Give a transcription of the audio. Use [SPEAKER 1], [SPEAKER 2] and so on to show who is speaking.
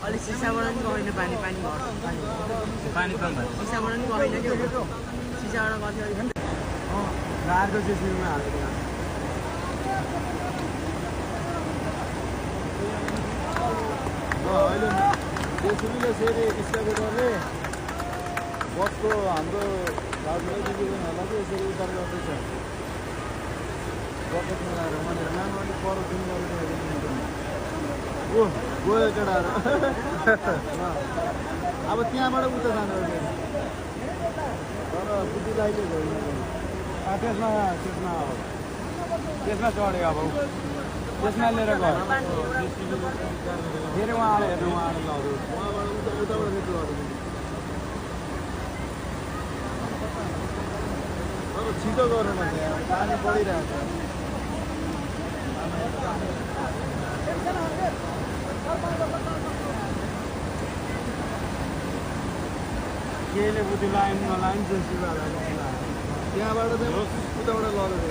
[SPEAKER 1] अलि सिसाबाट पनि गएन पानी पानी भयो
[SPEAKER 2] पानी कम भयो
[SPEAKER 1] सिसाबाट पनि गएन के सिसाबाट गर्थ्यो अलिक
[SPEAKER 3] गाडको जेसीबीमा हालेको अहिले जेसीबीले फेरि स्क्याभेटरले बसको हाम्रो दाजुभाइदिदीबहिनीहरूलाई चाहिँ यसरी उद्धार गर्दैछ बकेटमा लगाएर भनेर नाम अलिक पर दिनु ओ गयो केटाहरू अब त्यहाँबाट उता जानु तर बुद्धिलाइले गयो त्यसमा चढ्यो अब त्यसमा लिएर गयो फेरि उहाँले हेर्नु उहाँले लग्यो उहाँबाट उताबाट फेरि लग्यो तर छिटो गर्नु पर्छ पानी परिरहेको छ केले बुद्धि लाइन नलाइन जेसीबी त्यहाँबाट चाहिँ उताबाट लगेको